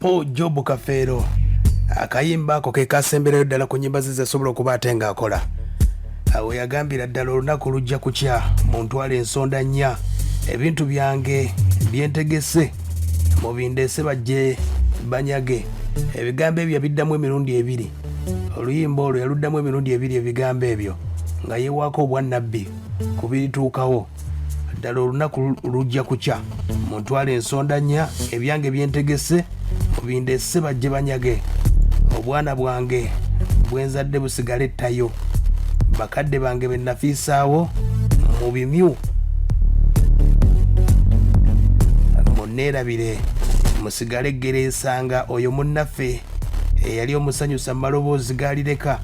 Okujjukira Kafeero akayimba ako ke kasembereyo ddala ku nnyimba ze zasobola okuba ate ng'akola. Awo yagambira ddala olunaku lujja kukya muntwale ensonda nnya ebintu byange byentegese mubindeese bajje banyage. Ebigambo ebyo yabiddamu emirundi ebiri. Oluyimba olwo yaluddamu emirundi ebiri ebigambo ebyo nga yeewaako obwannabbi ku birituukawo. Ddala olunaku lujja kukya muntwale ensonda nnya ebyange byentegese mubindeese bajje banyage. Obwana bwange bwenzadde busigale ttayo, bakadde bange be nafiisaawo mu bimyu. Munneerabire musigale eggereesanga oyo munnaffe eyali omusanyusa mu maloboozi gaalireka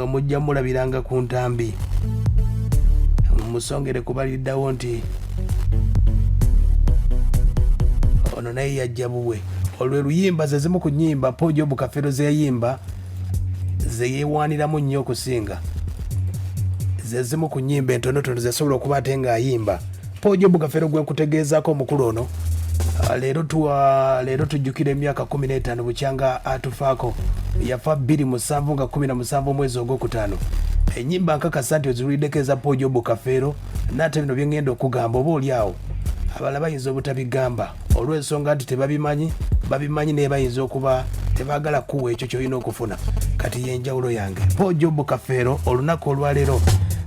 mujja mulabiranga ku ntambi. Musongere kubaliddawo nti ono naye yajja bubwe. Olwo luyimba ze zimu ku nnyimba Okujjukira Kafeero ze yayimba ze yeewaaniramu nnyo okusinga. Ze zimu ku nnyimba entonotono ze yasobola okuba ate ng'ayimba. Okujjukira Kafeero gwe kutegeezaako omukulu ono. Leero tujjukira emyaka 15 bukyanga atufaako. Yafa 27 nga 17 omwezi ogwokutaano. Ennyimba nkakasa nti oziwuliddeko eza Okujjukira Kafeero n'ate bino bye ngenda okugamba oba oli awo abalala bayinza obutabigamba olw'ensonga nti babimanyi naye bayinza okuba tebaagala kuwa ekyo ky'olina okufuna. Kati y'enjawulo yange. Okujjukira Kafeero olunaku olwaleero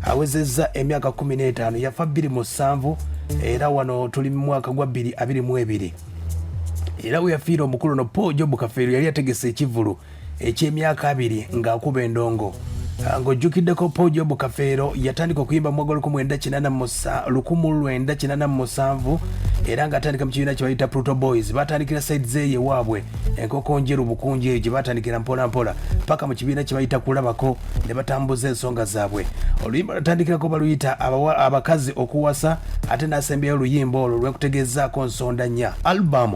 awezezza emyaka 15, yafa 27 era wano tuli mu mwaka gwa 2022. Era we yafiira omukulu ono Okujjukira Kafeero yali ategese ekivulu eky'emyaka 2 ng'akuba endongo. Ng'ojjukiddeko Okujjukira Kafeero yatandika okuyimba mu mwaka 1987 era ng'atandika mu kibiina kye bayita Pluto Boys. Batandikira side ze ye waabwe enkoko njeru bukunji eyo gye batandikira mpola mpola paka mu kibiina kye bayita Kulabako ne batambuza ensonga zaabwe. Oluyimba lwatandikirako baluyita abakazi okuwasa ate n'asembayo oluyimba olwo lwekutegezaako nsonda nnya. Album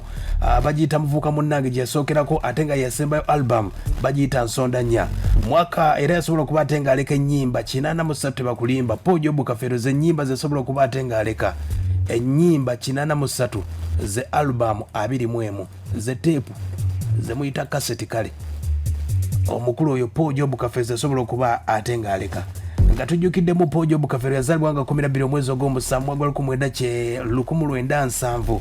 bagiyita muvuuka munnange gye yasookerako ate nga yasembayo album bagiyita nsonda nnya. Mwaka era yasobola okuba ate ng'aleka ennyimba 83 tebakulimba. Okujjukira Kafeero ze nnyimba zesobola okuba ate ng'aleka ennyimba 83 ze album 21 ze teepu ze muyita kaseti kale. Omukulu oyo Okujjukira Kafeero zesobola okuba ate ng'aleka. Nga tujjukiddemu Okujjukira Kafeero yazaalibwa nga 12 omwezi ogw'omusanvu mwaka 1970.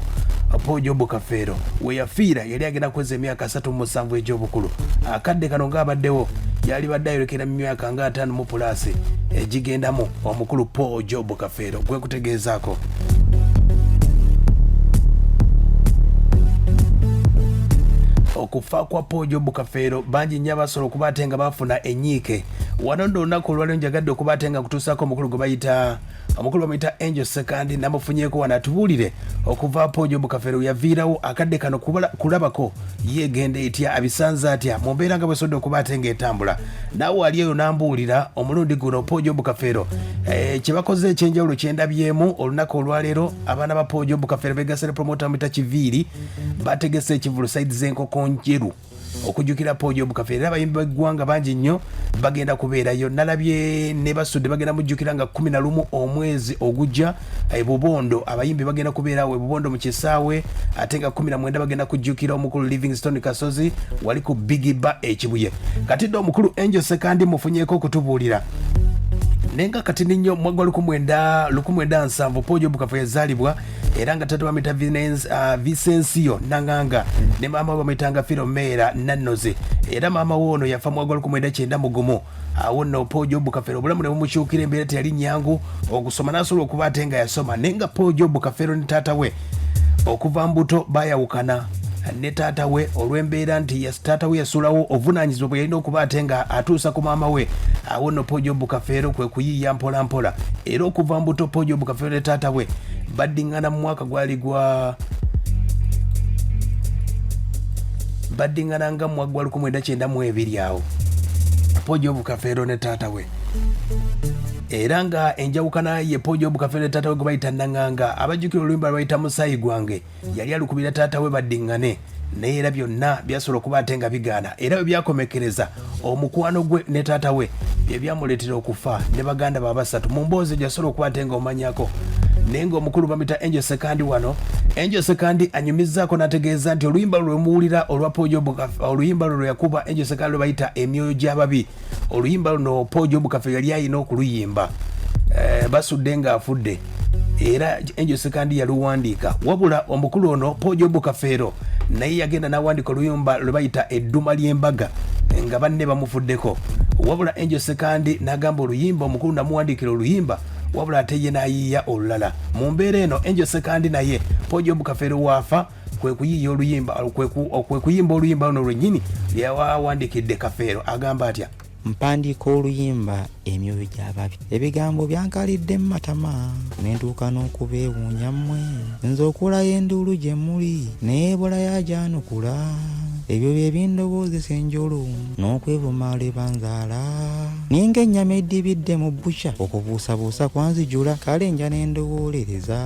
Okujjukira Kafeero we yafiira yali agenda kweza emyaka 37 egy'obukulu. Akadde kano ng'abaddewo yali badde ayolekera mu myaka nga 5 mu pulaasi egigendamu omukulu Okujjukira Kafeero gwe kutegeezaako. Okufa kwa Okujjukira Kafeero bangi nnyo abasobola okuba ate nga bafuna enyiike. Wano nno olunaku olwaleero njagadde okuba ate nga kutuusaako omukulu bamuyita Angel Sekandi namufunyeeko wano atubuulire okuva Okujjukira Kafeero yaviirawo akadde kano kulabako yeegenda etya abisanze atya mu mbeera nga bwesobodde okuba ate ng'etambula. Naawe ali eyo n'ambuulira omulundi guno Okujjukira Kafeero kye bakoze ekyenjawulo kye ndabyemu olunaku olwaleero. Abaana ba Okujjukira Kafeero beegasira promota muyita Kiviiri bategese ekivulu sayidi z'enkoko njeru okujjukira Okujjukira Kafeero. Era abayimbi b'eggwanga bangi nnyo bagenda kubeerayo. Nalabye ne basudde bagenda mujjukira nga 11 omwezi ogujja Bubondo abayimbi bagenda kubeerawo Bubondo mu kisaawe ate nga 19 bagenda kujjukira omukulu Livingstone Kasozi wali ku Bigiba ekibuye. Kati dde omukulu Angel Sekandi mufunyeeko okutubuulira nenga kati nnyo mwaka 1970 Okujjukira Kafeero yazaalibwa era nga taata bamuyita Vicensio Nanganga ne maama we bamuyitanga Filomera Nannoze era maama we ono yafa mwaka 1991. Awo nno Okujjukira Kafeero obulamu ne bumukyukira embeera teyali nyangu okusoma n'asobola okuba ate nga yasoma nenga Okujjukira Kafeero ne taata we okuva mbuto bayawukana ne taata we olw'embeera nti taata we yasuulawo obuvunaanyizibwa bwe yalina okuba ate nga atuusa ku maama we. Awo nno Okujjukira Kafeero kwe kuyiiya mpola mpola era okuva mbuto Okujjukira Kafeero ne taata we baddiŋŋana mu mwaka gwali baddiŋŋananga mu mwaka gwa 1992 awo Okujjukira Kafeero ne taata we. Era nga enjawukana ye Okujjukira Kafeero ne taata we gwe bayita Nanganga abajjukira oluyimba lwe bayita Musaayi gwange yali alukubira taata we baddiŋŋane naye era byonna byasobola okuba ate nga bigaana era bwe byakomekereza omukwano gwe ne taata we bye byamuleetera okufa ne baganda babasatu mu mboozi gyasobola okuba ate nga omanyako nenga omukulu bamita Angel Sekandi wano. Angel Sekandi anyumizaako n'ategeeza nti oluyimba lwe muwulira olwa Paul Job Kafeero, oluyimba lwe yakuba Angel Sekandi lwe bayita emyoyo gy'ababi, oluyimba luno Paul Job Kafeero yali ayina okuluyimba basudde ng'afudde, era Angel Sekandi yaluwandiika. Wabula omukulu ono Paul Job Kafeero naye yagenda n'awandiika oluyimba lwe bayita edduma ly'embaga nga banne bamufuddeko. Wabula Angel Sekandi n'agamba oluyimba omukulu namuwandiikira oluyimba, wabula ate ye n'ayiiya olulala. Mu mbeera eno Angel Sekandi naye Paul Job Kafeero waafa kwe kuyiiya oluyimba, kwe kuyimba oluyimba luno lwennyini lyawawandiikidde Kafeero. Agamba atya: mpandiika oluyimba emyoyo gy'ababi, ebigambo byankalidde mu matama, ne ntuuka n'okubeewuunya mmwe, nze okulayo enduulu gye muli n'ebola yagyanukula, ebyo bye bindoboozesa enjolo n'okwevumaala banzaala, ninga ennyama eddibidde mu bbuca, okubuusabuusa kwanzijula, kale nja ne ndowoolereza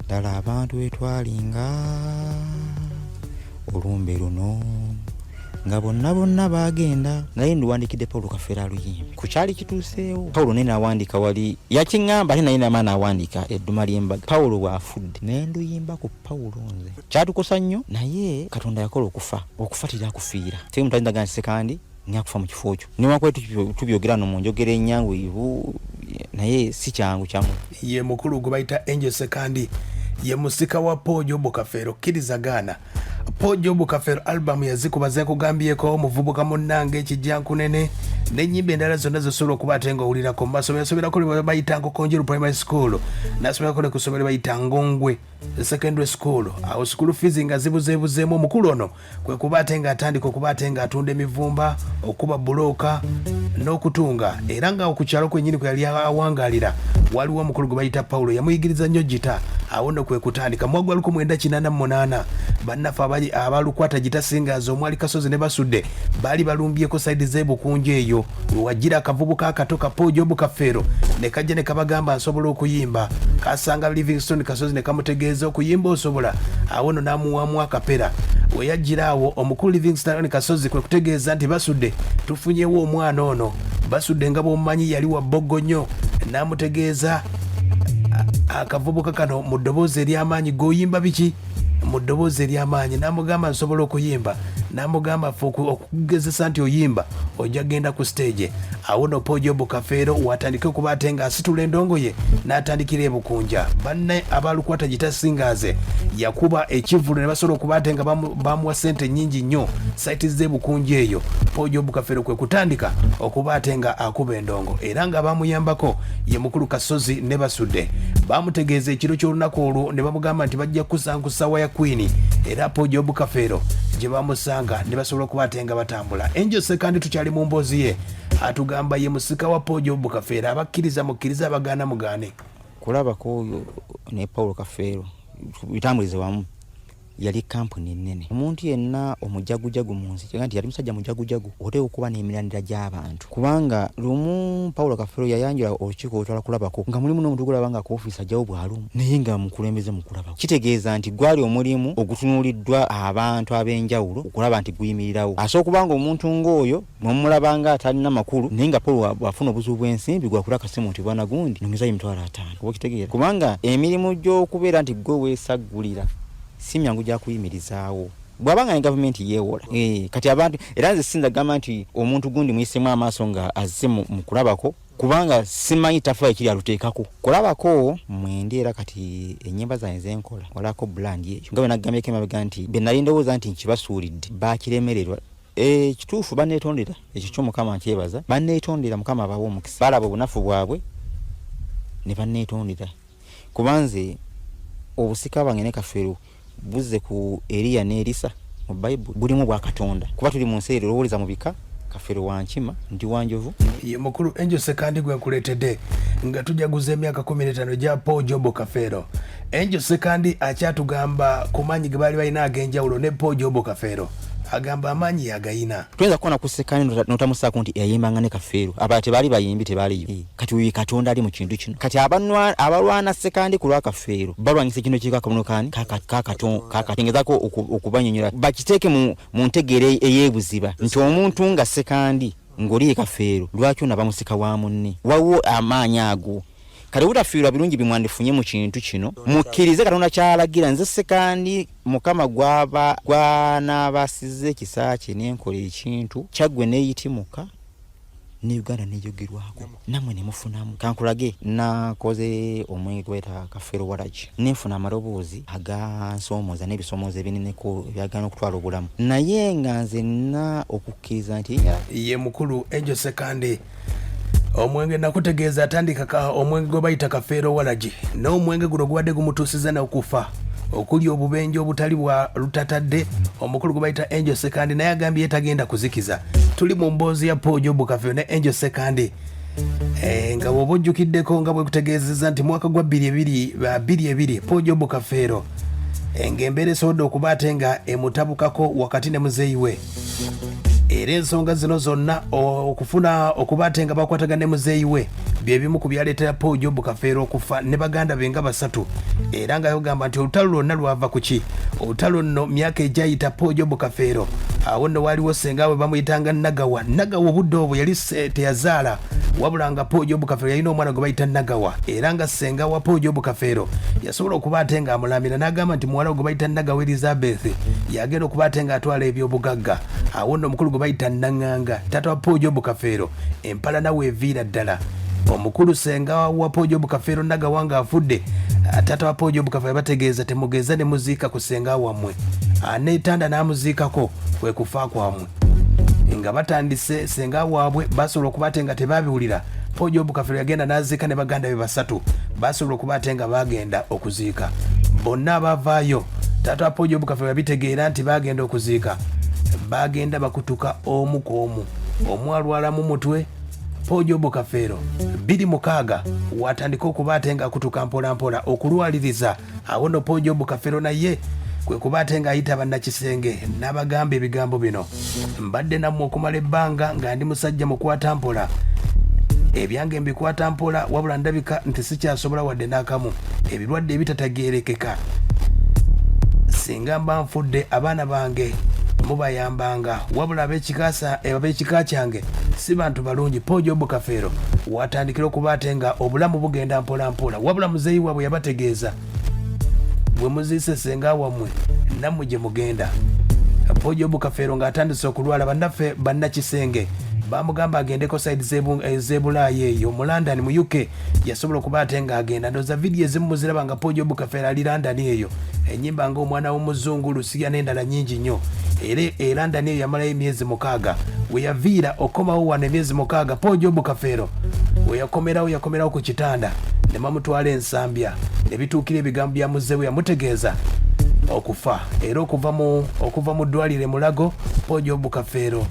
ddala abantu etwalinga olumbe luno nga bonna bagenda. Naye ndiwandikidde Paulo Kafeero aluyimba ku kyali kituuseewo. Paulo naye n'awandiika wali yakiŋŋamba, ate naye nama n'awandiika edduma ly'embaga. Paulo bw'afudde ne nduyimba ku Paulo nze. Kyatukosa nnyo, naye Katonda yakola okufa tirakufiira. Teri muntu ayinza gana Sekandi nyakufa mu kifo kyo. Newankubadde tubyogera no mu njogera ennyangu ibu, naye si kyangu kyamu. Ye mukulu gwe bayita Angel Sekandi ye musika wa Paul Job Kafeero. Kirizagana Paul Job Kafeero album yazikuba zeekugambyeko omuvubuka munnange ekijjankunene n'ennyimba endala zonna zosobola okuba ate ng'owulirako. Mu masomero yasomerako lwe bayita Nkokonjeru Primary School, n'asomerako ne ku ssomero bayita Ngongwe Secondary School. Awo school fees nga zibuzeebuzeemu. Omukulu ono kwe kuba ate ng'atandika okuba ate ng'atunda emivumba, okuba bulooka n'okutunga. Era nga ku kyalo kwennyini kwe yali awangaalira waliwo omukulu gwe bayita Paulo, yamuyigiriza nnyo gita. Awo nno kwe kutandika mu mwaka 1988 bannaffe abalukwata gita singers omwali Kasozi ne Basudde baali balumbyeko saidi z'ebukunju eyo, wajjira akavubuka akato ka Paul Job Kafeero ne kajja ne kabagamba nsobola okuyimba. Kasanga Livingstone Kasozi ne kamutegeeza okuyimba osobola. Awo nno n'amuwaamu akapera. We yajjira awo omukulu Livingstone Kasozi kwe kutegeeza nti Basudde tufunyewo omwana ono. Basudde nga bw'omumanyi yali wa bbogo nnyo, n'amutegeeza akavubuka kano mu ddoboozi ery'amaanyi g'oyimba biki mu ddoboozi ery'amaanyi. N'amugamba nsobola okuyimba, n'amugamba ffe okugezesa nti oyimba ojja genda ku stage. Awo no Paul Job Kafeero watandike okuba ate ng'asitula endongo ye n'atandikira ebukunja. Banne abalukwata gita singers yakuba ekivulu ne basobola okuba ate nga bamuwa ssente nnyingi nnyo saiti z'ebukunju eyo. Paul Job Kafeero kwe kutandika okuba ate nga akuba endongo, era nga bamuyambako ye mukulu Kasozi ne Basudde. Bamutegeeza ekiro ky'olunaku olwo ne bamugamba nti bajja kusankusa wa ya Queen, era Paul Job Kafeero gye bamusanga ne basobola okuba ate nga batambula. Angel Sekandi tukyali mu mboozi ye atugamba ye musika wa Paul Job Kafeero, abakkiriza mukkiriza, abagaana mugaane. Kulabako ne Paulo Kafeero bitambulize wamu yali kampuni nnene. Omuntu yenna omujagujagu mu nsi nti yali musajja mujagujagu oteeka okuba n'emirandira gy'abantu, kubanga lumu Paulo Kafeero yayanjula olukiiko olutwala kulabako nga mulimu n'omuntu gulaba ku ofiisi ajjawo bwalumu naye nga mukulembeze mu kulabako. Kitegeeza nti gwali omulimu ogutunuuliddwa abantu ab'enjawulo okulaba nti guyimirirawo. Asobola kubanga omuntu ng'oyo n'omulaba nga atalina makulu, naye nga Paulo bw'afuna obuzibu bw'ensimbi gwakula akasimu nti bwana gundi nongezayo $5,000. Oba kitegeera, kubanga emirimu gy'okubeera nti gwe weesaggulira si myangu gya kuyimirizaawo bw'abanga ne gavumenti yeewola. Kati abantu era nze sinza gamba nti omuntu gundi muyisemu amaaso nga azze mu kulabako, kubanga simanyi tafa ekiri aluteekako. Kulabako mwende era kati ennyimba zange zenkola walako brand eyo nga bwe nagambyeko emabega nti be nali ndowooza nti nkibasuulidde bakiremererwa. Kituufu banneetondera, ekyo ky'Omukama nkyebaza. Banneetondera, Mukama abawa omukisa, balaba obunafu bwabwe ne banneetondera. Kubanze obusika bwange ne Kafeero buzze ku Eriya ne Elisa mu Bible bulimu bwa Katonda, kuba tuli mu nsi ero olowooza mu bika. Kafeero wankima ndi wanjovu. Ye mukulu Angel Sekandi gwe nkuleetedde nga tujaguza emyaka 15 gya Paul Job Kafeero. Angel Sekandi akyatugamba ku maanyi ge baali balina ag'enjawulo ne Paul Job Kafeero. Agamba amaanyi yagayina. Tuyinza kukoona ku Sekandi notamusaako nti yayimbanga ne Kafeero. Aba tebaali bayimbi, tebaaliyo. Kati we Katonda ali mu kintu kino. Kati abalwana Sekandi ku lwa Kafeero balwanyisa kino kikakono kani kakatengezako okubanyonyola bakiteeke mu ntegeere ey'ebuziba nti omuntu nga Sekandi ng'oli ye Kafeero lwaki onaaba musika wa munne. Waliwo amaanyi ago kale butafiirwa birungi bimwandifunye mu kintu kino mukkirize Katonda kyalagira nze Sekandi Mukama gwanabasize ekisa kye n'enkola ekintu kyaggwe neeyitimuka ne Uganda nejogerwako namwe ne mufunamu kankulage nakoze omwenge gweta Kafeero Waragi nefuna amaloboozi agansomooza n'ebisomoozo ebineneko byagana okutwala obulamu naye nga nze nina okukkiriza nti ye mukulu Angel Sekandi omwenge nakutegeeza atandika omwenge gwe bayita Kafeero Waragi n'omwenge guno gubadde gumutuusiza n'okufa okuli obubenje obutali bwa lutatadde omukulu gwe bayita Angel Sekandi naye agambye yetagenda kuzikiza tuli mu mboozi ya Okujjukira Kafeero ne Angel Sekandi nga bw'oba ojjukiddeko nga bwe kutegeezezza nti mwaka gwa 2022 Okujjukira Kafeero ng'embeera esobodde okuba ate nga emutabukako wakati ne muzeeyi we era ensonga zino zonna okufuna okuba ate nga bakwatagana ne muzeeyi we bye bimu ku byaleetera Okujjukira Kafeero okufa ne baganda be nga basatu era nga yogamba nti olutalo lwonna lwava ku ki olutalo nno myaka egyayita Okujjukira Kafeero awo nno waaliwo senga we bamuyitanga Nagawa obudde obwo yali teyazaala wabula nga Okujjukira Kafeero yalina omwana gwe bayita Nagawa era nga senga wa Okujjukira Kafeero yasobola okuba ate nga amulamira n'agamba nti muwala gwe bayita Nagawa Elizabeth yagenda okuba ate nga atwala ebyobugagga awo nno omukulu gwe bayita Nanganga taata wa Okujjukira Kafeero empala nawe eviira ddala omukulu senga wa Okujjukira Kafeero Nagawa nga afudde taata wa Okujjukira Kafeero bategeeza temugeza ne muziika ku senga wammwe aneetanda n'amuziikako kwe kufa kwamwe nga batandise senga waabwe basobola okuba ate nga tebabiwulira Okujjukira Kafeero yagenda n'aziika ne baganda be basatu basobola okuba ate nga bagenda okuziika bonna abavaayo taata wa Okujjukira Kafeero yabitegeera nti bagenda okuziika bagenda bakutuka omu ku omu omwalwala mu mutwe Okujjukira Kafeero 26 watandika okuba ate nga akutuka mpola mpola okulwaliriza awo nno Okujjukira Kafeero naye kwe kuba ate nga ayita bannakisenge n'abagamba ebigambo bino mbadde nammwe okumala ebbanga nga ndi musajja mukwata mpola ebyange mbikwata mpola wabula ndabika nti sikyasobola wadde n'akamu ebirwadde ebitatageerekeka singa mba nfudde abaana bange mubayambanga wabula ab'ekika kyange si bantu balungi. Okujjukira Kafeero watandikira okuba ate nga obulamu bugenda mpola mpola wabula muzeeyi waabwe yabategeeza bwe muziise senga wammwe nammwe gye mugenda. Okujjukira Kafeero ng'atandise okulwala bannaffe bannakisenge bamugamba agendeko side z'ebulaayi eyo mu London mu UK yasobola okuba ate nga agenda ndoza vidiyo ezimu muziraba nga Okujjukira Kafeero ali London eyo ennyimba ng'omwana w'omuzungu Lusiya n'endala nnyingi nnyo era London eyo yamalayo emyezi 6 we yaviira okomawo wano emyezi 6 Okujjukira Kafeero we yakomerawo ku kitanda ne bamutwala ensambya ne bituukira ebigambo bya muzeewe yamutegeeza okufa era okuva mu ddwaliro e Mulago Okujjukira Kafeero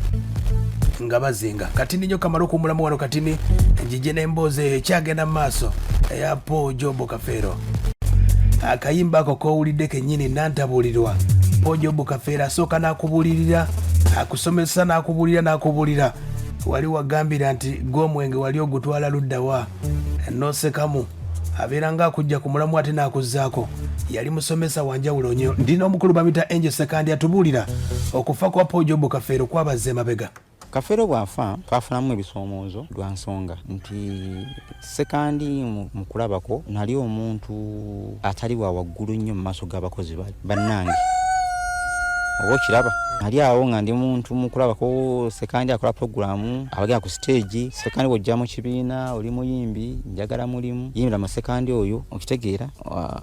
nga bazinga kati ninyo kamala okumulamu wano kati ni njije n'emboozi ekyagenda mu maaso eya Okujjukira Kafeero akayimba ako kowulidde kennyini nantabulirwa Okujjukira Kafeero asooka n'akubulirira akusomesa n'akubulira wali wagambira nti gw'omwenge wali ogutwala luddawa nosekamu abeera nga akujja ku mulamu ate n'akuzzaako yali musomesa wanjawulo nnyo. Ndina omukulu bamita Angel Sekandi atubuulira okufa kwa Okujjukira Kafeero kwabazze mabega. Kafeero bwafa twafunamu ebisoomoozo lwa nsonga nti Sekandi mu kulabako nali omuntu atali wa waggulu nnyo mu maaso g'abakozi bannange oba okiraba nali awo nga ndi muntu mu kulabako Sekandi akola programu abagenda ku stage Sekandi wojja mu kibiina oli muyimbi njagala mulimu yimbira mu Sekandi oyo okitegeera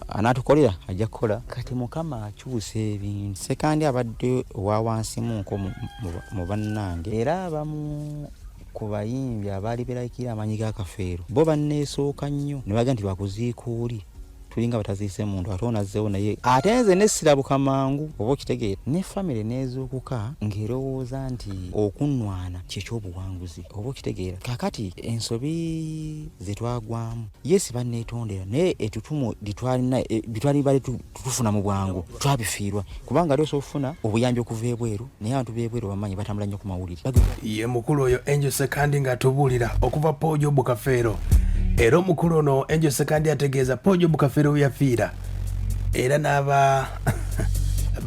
anaatukolera ajja kukola kati Mukama akyusa ebintu Sekandi abadde owa wansi munko mu bannange era abamu ku bayimbi abaali beerayikira amanyi ga Kafeero bo banneesooka nnyo ne baga nti bakuziika oli tulinga bataziise muntu ate onazzeewo naye ate nze nessirabuka mangu oba okitegeera ne famire neezuukuka ng'erowooza nti okunnwana kyekyobuwanguzi oba okitegeera kakati ensobi zetwagwamu yesi banneetondera naye etutumu bitwali bali tutufuna mu bwangu twabifiirwa kubanga ali osobola okufuna obuyambi okuva ebweru naye abantu b'ebweru bamanyi batambula nnyo ku mawulire ye mukulu oyo Angel Sekandi ng'atubuulira okuva Okujjukira Kafeero era omukulu ono Angel Sekandi ategeeza Okujjukira Kafeero we yafiira era n'aba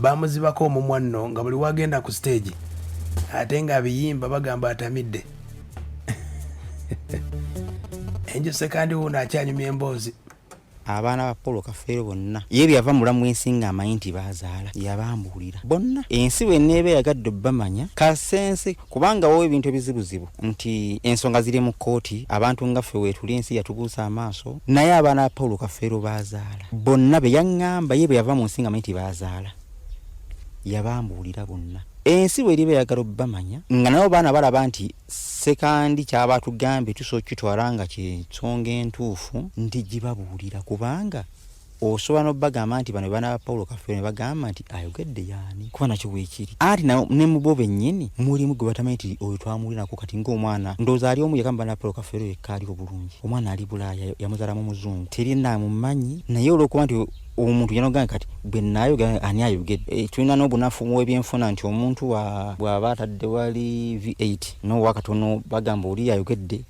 bamuzibako omumwa nno nga buli wagenda ku stage ate nga abiyimba bagamba atamidde Angel Sekandi uno akyanyumya emboozi. Abaana ba Paulo Kafeero bonna ye byava mulamu ensi ng'amanyi nti baazaala yabambuulira bonna ensi bwenneeba yagadde bamanya kasense kubanga wowe ebintu ebizibuzibu nti ensonga ziri mu kkooti abantu nga ffe weetuli ensi yatubuusa amaaso naye abaana ba Paulo Kafeero baazaala bonna be yaŋŋamba ye bwe yava mu nsi ng'amanyi nti baazaala yabambuulira bonna ensi bweriba yagala bamanya nga nabo baana balaba nti Sekandi kyaba tugambe tusokitwala nga kyensonga entuufu nti gibabuulira kubanga osobola n'obagamba nti bano baana ba Paulo Kafeero ne bagamba nti ayogedde yaani kuba nakyo bwekiri ati ne mu bo bennyini mulimu gwe batamanyi nti oyo twamuwulirako kati ng'omwana ndowooza ali omu yagamba baana ba Paulo Kafeero yekka aliko bulungi omwana ali Bulaaya yamuzaalamu muzungu teri naamumanyi naye olw'okuba nti omuntu yanogaa kati bwe naayogera ani ayogedde tulina n'obunafu mu ebyenfuna nti omuntu bw'aba atadde wali V8 n'owa katono bagamba oli ayogedde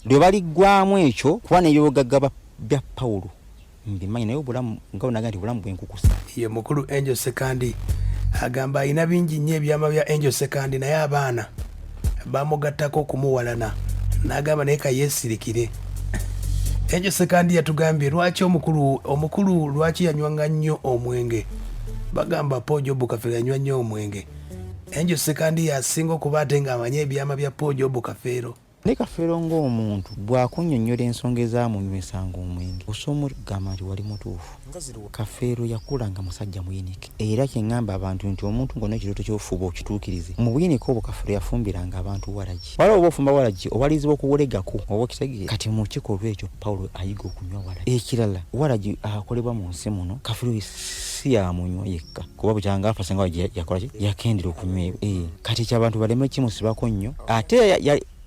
lwe baliggwamu ekyo kuba n'ebyobugagga bya Pawulo mbimanyi naye obulamu nga bunaga nti bulamu bwenkukusa ye mukulu Angel Sekandi agamba alina bingi nnyo ebyama bya Angel Sekandi naye abaana bamugattako okumuwalana n'agamba naye kayeesirikire. Angel Sekandi yatugambye lwaki omukulu lwaki yanywanga nnyo omwenge bagamba Okujjukira Kafeero yanywa nnyo omwenge. Angel Sekandi yasinga okuba ate ng'amanye ebyama bya Okujjukira Kafeero. Ne Kafeero ng'omuntu bw'akunnyonnyola ensonga ezaamunywesanga omwenge osobola okugamba nti wali mutuufu. Kafeero yakula nga musajja muyinike era kyeŋŋamba abantu nti omuntu ng'onna ekirooto ky'ofuba okituukirize mu buyinike obwo Kafeero yafumbiranga abantu walagi waliwo oba ofumba walagi owalizibwa okuwolegako oba okitegeera kati mu kikolwa ekyo Pawulo ayiga okunywa walagi. Ekirala walagi akolebwa mu nsi muno Kafeero si yamunywa yekka kuba bukyanga afa senga yakola ki yakendera okunywa kati ky'abantu baleme kimusibako nnyo ate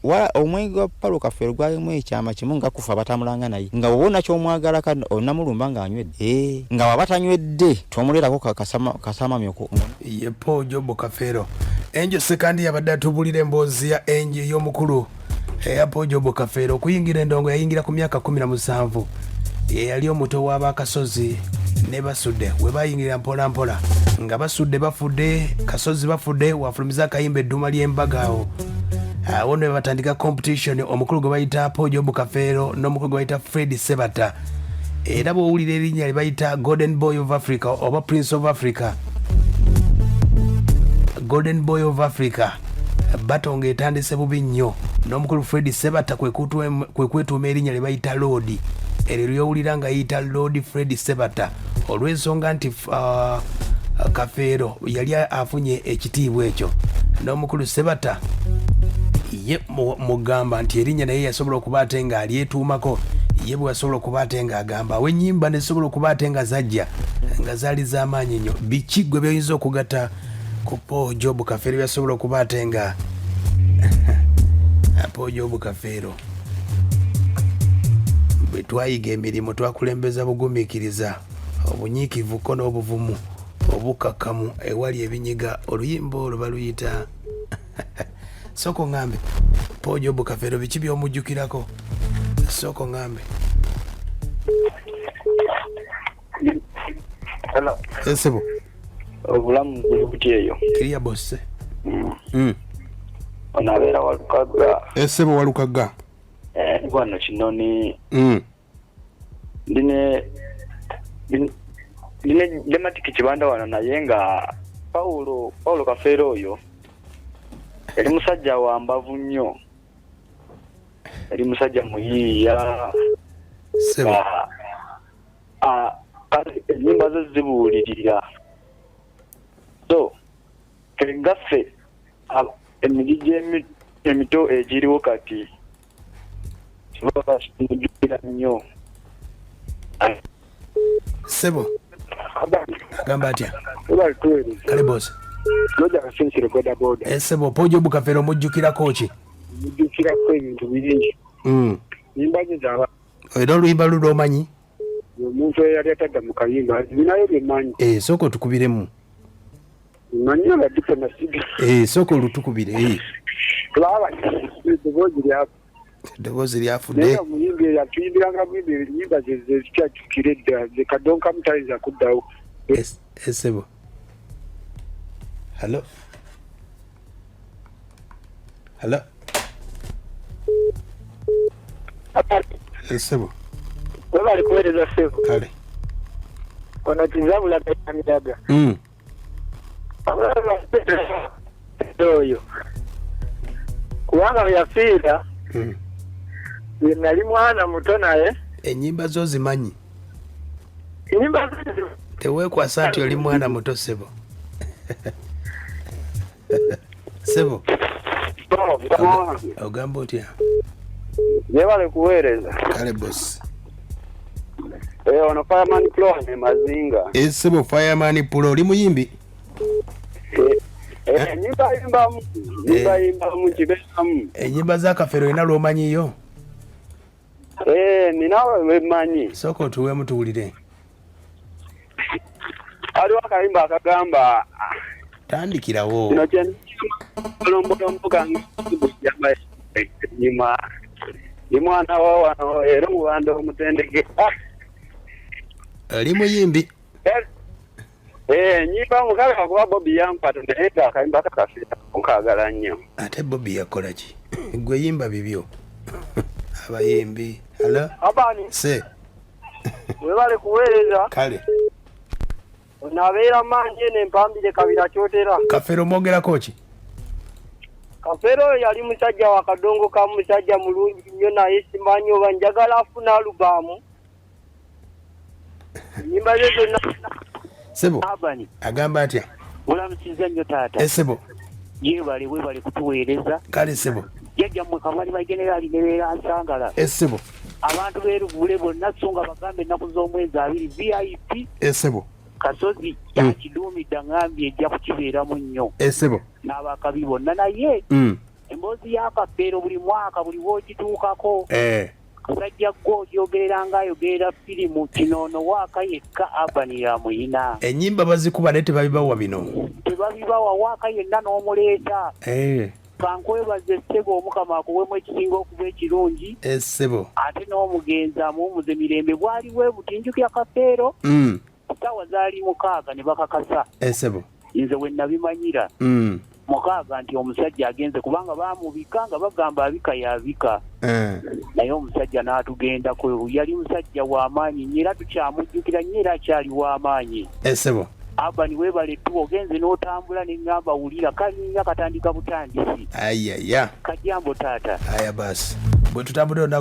wala omwenge wa Paulo Kafeero gwalimu ekyama kimu nga kufa batamulanga naye nga wona kyomwagala onamulumba ng'anywedde nga waba tanywedde tomuleerako kasamamyoko ye Okujjukira Kafeero. Angel Sekandi yabadde atubulira emboozi ya Angel ey'omukulu eya Okujjukira Kafeero okuyingira endongo yayingira ku myaka 17 yali omuto w'abakasozi ne basudde we bayingira mpola mpola nga basudde bafudde kasozi bafudde wafulumiza akayimba edduma ly'embaga awo ne batandika competition omukulu gwe bayita Okujjukira Kafeero n'omukulu gwe bayita Fred Sebata era bw'owulira erinnya lye bayita Golden Boy of Africa oba Prince of Africa. Golden Boy of Africa batonga etandise bubi nnyo n'omukulu Fred Sebata kwe kwetuuma erinnya lye bayita Lord eryo ly'owulira nga yita Lord Fred Sebata olw'ensonga nti Kafeero yali afunye ekitiibwa ekyo n'omukulu Sebata ye mugamba nti erinnya naye yasobola okuba ate nga alyetuumako ye bwe yasobola okuba ate nga agamba awo ennyimba nesobola okuba ate nga zajja nga zaali z'amaanyi nnyo biki gwe by'oyinza okugatta ku Okujjukira Kafeero byasobola okuba ate nga Okujjukira Kafeero bwe twayiga emirimu twakulembeza bugumiikiriza obunyiikivu ko n'obuvumu obukakkamu ewali ebinyiga oluyimba olwo baluyita soko ngambe Okujjukira Kafeero biki by'omujjukirako soko ngambe. Hello. Esebo Obulamu buli buti eyo. Kiriya bosse. Onabeera Walukaga. Esebo Walukaga. Wano kinoni. Dine dematiki kibanda wano naye nga Paulo Kafeero oyo eri musajja wa mbavu nnyo eri musajja muyiiya Sebo ennyimba ze zibuulirira so kengaffe emigigi emito egiriwo kati kibaba kimujjukira nnyo. Sebo agamba atya kale boss Loja kasinzire boda boda. Esebo Okujjukira Kafeero mujjukirako ki? Mujjukirako ebintu bingi. Nyimba ze zaba. Era oluyimba lulo omanyi? Omuntu eyali atadda mu kayimba binayo byemanyi. Sooka otukubiremu. Manyi abadde nasiga. Sooka olutukubire. Laba eddoboozi lyafudde. Naye omuyimbi eyatuyimbiranga bwimbi ennyimba ze zikyajjukira edda ze kadonka mutayinza kuddawo. Esebo Hello. Sebo. Wewe alikueleza sebo. Kale. Ona tizabula kamidaga. Doyo. Kuwanga yafiira. Nali mwana muto naye. Enyimba zo zimanyi. Enyimba teweekwasa nti oli mwana muto Sebo. Sebo. Ogamba otya? Yebale kuweereza. Kale boss. Ono Fireman Pro ne Mazinga. Sebo Fireman Pro oli muyimbi? Nyimba mu kibesamu. Enyimba za Kafeero ina lwomanyiyo? Ninawe wemanyi. Soko otuweemu tuwulire. Aliwo akayimba akagamba tandikirawo kino kyolombolombo kange nyuma ni mwana wa wano era mubanda omutendeke ali muyimbi nyimba mukala kuba Bobby yampata naye akayimba kakafira nkagala nnyo ate Bobby yakola ki gwe yimba bibyo abayimbi hello abani se webale kuweereza kale nabeera manje n'empambire kabira kyotera. Kafeero mwogerako ki? Kafeero yali musajja wa kadongo ka musajja mulungi nnyo naye simanyi oba njagala afuna alubamu. Nyimba ze zonna. Sebo. Abani. Agamba atya? Olamukiza nnyo taata. Sebo. Webale kutuweereza. Kale Sebo. Jajja mmwe kabali ba generali ne beera nsangala. Sebo. Abantu beeruvule bonna songa bagambe ennaku z'omwezi 2 VIP. Sebo. Kasozi yakidumidde ngambye ejja kukibeeramu nnyo. Sebo. N'abakabi bonna naye emboozi ya Kafeero buli mwaka buli w'ogituukako kasajja gwo gyogerera ng'ayogerera firimu kinoono waaka yekka Abani yamuyina. Ennyimba bazikuba naye tebabibawa bino. Tebabibawa waaka yenna n'omuleeta. Kankwebaze Sebo Omukama akuweemu ekisinga okuba ekirungi. Sebo. Ate n'omugenzi amuwumuze mirembe bwaliwo Okujjukira Kafeero. Sawa zaali 6 ne bakakasa. Sebo. Nze we nabimanyira. 6 nti omusajja agenze kubanga baamubika nga bagamba abika yabika. Naye omusajja n'atugendako yali musajja w'amaanyi nnyo era tukyamujjukira nnyo era akyali w'amaanyi. Sebo. Abani webale tu ogenze n'otambula ne ngamba wulira kalinnya katandika butandisi. Ayaya. Kajambo taata. Aya basi. Bwe tutambula